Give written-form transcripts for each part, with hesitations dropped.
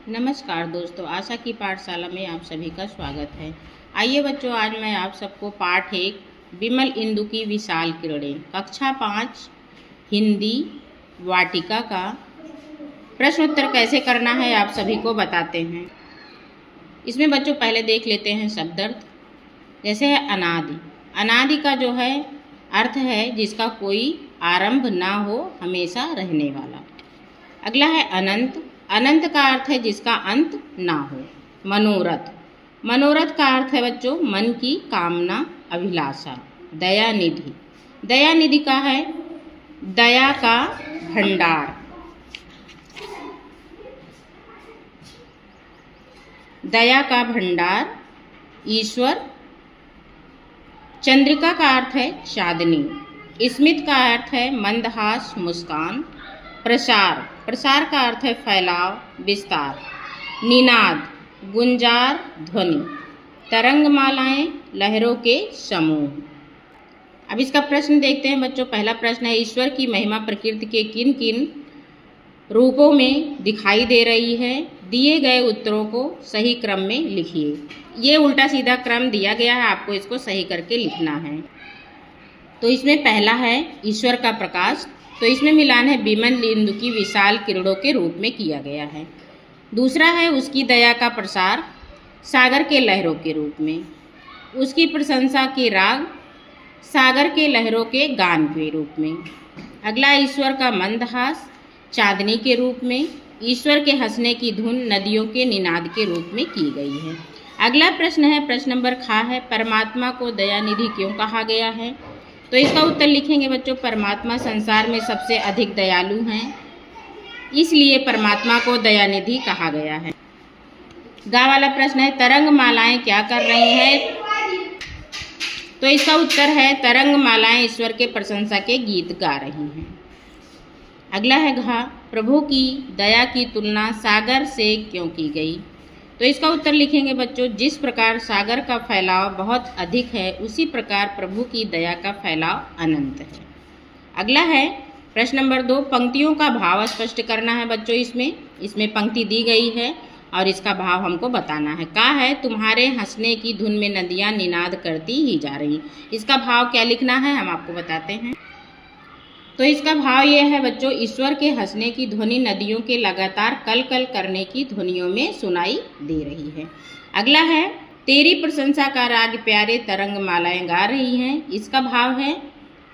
नमस्कार दोस्तों, आशा की पाठशाला में आप सभी का स्वागत है। आइए बच्चों, आज मैं आप सबको पाठ 1 विमल इंदु की विशाल किरणें कक्षा 5 हिंदी वाटिका का प्रश्न उत्तर कैसे करना है आप सभी को बताते हैं। इसमें बच्चों पहले देख लेते हैं शब्दार्थ। जैसे है अनादि। अनादि का जो है अर्थ है जिसका कोई आरंभ ना हो, हमेशा रहने वाला। अगला है अनंत। अनंत का अर्थ है जिसका अंत ना हो। मनोरथ। मनोरथ का अर्थ है बच्चों मन की कामना, अभिलाषा। दयानिधि। दयानिधि का है दया का भंडार। दया का भंडार ईश्वर। चंद्रिका का अर्थ है चांदनी। स्मित का अर्थ है मंदहास, मुस्कान। प्रसार। प्रसार का अर्थ है फैलाव, विस्तार। निनाद गुंजार, ध्वनि। तरंगमालाएं लहरों के समूह। अब इसका प्रश्न देखते हैं बच्चों। पहला प्रश्न है ईश्वर की महिमा प्रकृति के किन किन रूपों में दिखाई दे रही है। दिए गए उत्तरों को सही क्रम में लिखिए। ये उल्टा सीधा क्रम दिया गया है, आपको इसको सही करके लिखना है। तो इसमें पहला है ईश्वर का प्रकाश, तो इसमें मिलान है विमल इंदु की विशाल किरणों के रूप में किया गया है। दूसरा है उसकी दया का प्रसार सागर के लहरों के रूप में। उसकी प्रशंसा के राग सागर के लहरों के गान के रूप में। अगला ईश्वर का मंदहास चांदनी के रूप में। ईश्वर के हंसने की धुन नदियों के निनाद के रूप में की गई है। अगला प्रश्न है प्रश्न नंबर खा है परमात्मा को दयानिधि क्यों कहा गया है। तो इसका उत्तर लिखेंगे बच्चों। परमात्मा संसार में सबसे अधिक दयालु हैं, इसलिए परमात्मा को दयानिधि कहा गया है। गा वाला प्रश्न है तरंग मालाएं क्या कर रही हैं। तो इसका उत्तर है तरंग मालाएं ईश्वर के प्रशंसा के गीत गा रही हैं। अगला है घा प्रभु की दया की तुलना सागर से क्यों की गई। तो इसका उत्तर लिखेंगे बच्चों। जिस प्रकार सागर का फैलाव बहुत अधिक है, उसी प्रकार प्रभु की दया का फैलाव अनंत है। अगला है प्रश्न नंबर 2 पंक्तियों का भाव स्पष्ट करना है बच्चों। इसमें पंक्ति दी गई है और इसका भाव हमको बताना है। का है तुम्हारे हंसने की धुन में नदियाँ निनाद करती ही जा रही। इसका भाव क्या लिखना है हम आपको बताते हैं। तो इसका भाव यह है बच्चों ईश्वर के हंसने की ध्वनि नदियों के लगातार कल कल करने की ध्वनियों में सुनाई दे रही है। अगला है तेरी प्रशंसा का राग प्यारे तरंग मालाएं गा रही हैं। इसका भाव है,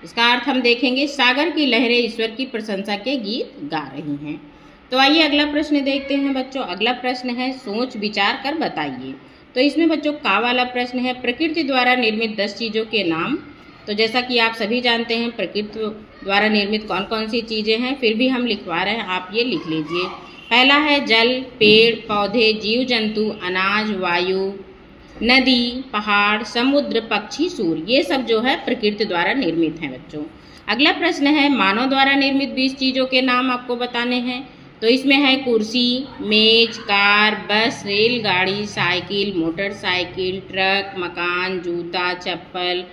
इसका अर्थ हम देखेंगे सागर की लहरें ईश्वर की प्रशंसा के गीत गा रही हैं। तो आइए अगला प्रश्न देखते हैं बच्चों। अगला प्रश्न है सोच विचार कर बताइए। तो इसमें बच्चों का वाला प्रश्न है प्रकृति द्वारा निर्मित 10 चीज़ों के नाम। तो जैसा कि आप सभी जानते हैं प्रकृति द्वारा निर्मित कौन कौन सी चीज़ें हैं, फिर भी हम लिखवा रहे हैं, आप ये लिख लीजिए। पहला है जल, पेड़ पौधे, जीव जंतु, अनाज, वायु, नदी, पहाड़, समुद्र, पक्षी, सूर्य। ये सब जो है प्रकृति द्वारा निर्मित हैं बच्चों। अगला प्रश्न है मानव द्वारा निर्मित 20 चीज़ों के नाम आपको बताने हैं। तो इसमें है कुर्सी, मेज, कार, बस, रेलगाड़ी, साइकिल, मोटरसाइकिल, ट्रक, मकान, जूता, चप्पल,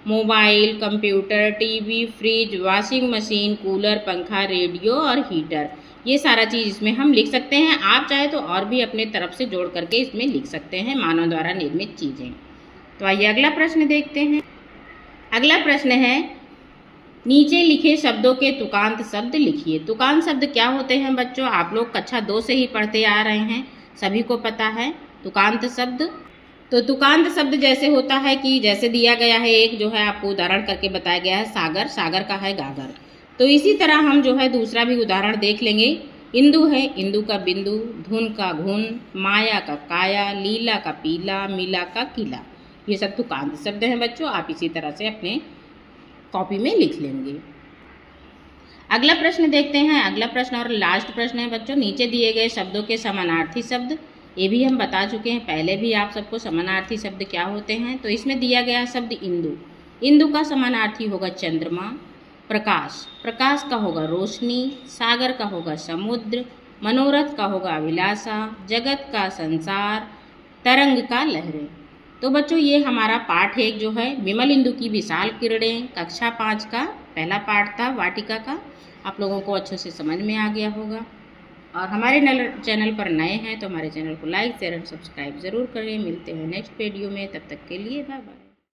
mobile, computer, TV, fridge, washing machine, cooler, पंखा, रेडियो और हीटर। ये सारा चीज़ इसमें हम लिख सकते हैं। आप चाहे तो और भी अपने तरफ से जोड़ करके इसमें लिख सकते हैं मानव द्वारा निर्मित चीज़ें। तो आइए अगला प्रश्न देखते हैं। अगला प्रश्न है नीचे लिखे शब्दों के तुकांत शब्द लिखिए। तुकांत शब्द क्या होते हैं बच्चों, आप लोग कक्षा 2 से ही पढ़ते आ रहे हैं, सभी को पता है तुकांत शब्द। तो तुकांत शब्द जैसे होता है कि जैसे दिया गया है, एक जो है आपको उदाहरण करके बताया गया है सागर, सागर का है गागर। तो इसी तरह हम जो है दूसरा भी उदाहरण देख लेंगे। इंदु है, इंदु का बिंदु, धुन का घुन, माया का काया, लीला का पीला, मिला का किला। ये सब तुकांत शब्द हैं बच्चों, आप इसी तरह से अपने कॉपी में लिख लेंगे। अगला प्रश्न देखते हैं। अगला प्रश्न और लास्ट प्रश्न है बच्चों नीचे दिए गए शब्दों के समानार्थी शब्द। ये भी हम बता चुके हैं पहले भी आप सबको समानार्थी शब्द क्या होते हैं। तो इसमें दिया गया शब्द इंदु, इंदु का समानार्थी होगा चंद्रमा। प्रकाश, प्रकाश का होगा रोशनी। सागर का होगा समुद्र। मनोरथ का होगा अभिलाषा। जगत का संसार। तरंग का लहरें। तो बच्चों ये हमारा पाठ 1 जो है विमल इंदु की विशाल किरणें कक्षा 5 का पहला पाठ था वाटिका का। आप लोगों को अच्छे से समझ में आ गया होगा। और हमारे चैनल पर नए हैं तो हमारे चैनल को लाइक शेयर एंड सब्सक्राइब ज़रूर करें। मिलते हैं नेक्स्ट वीडियो में, तब तक के लिए बाय बाय।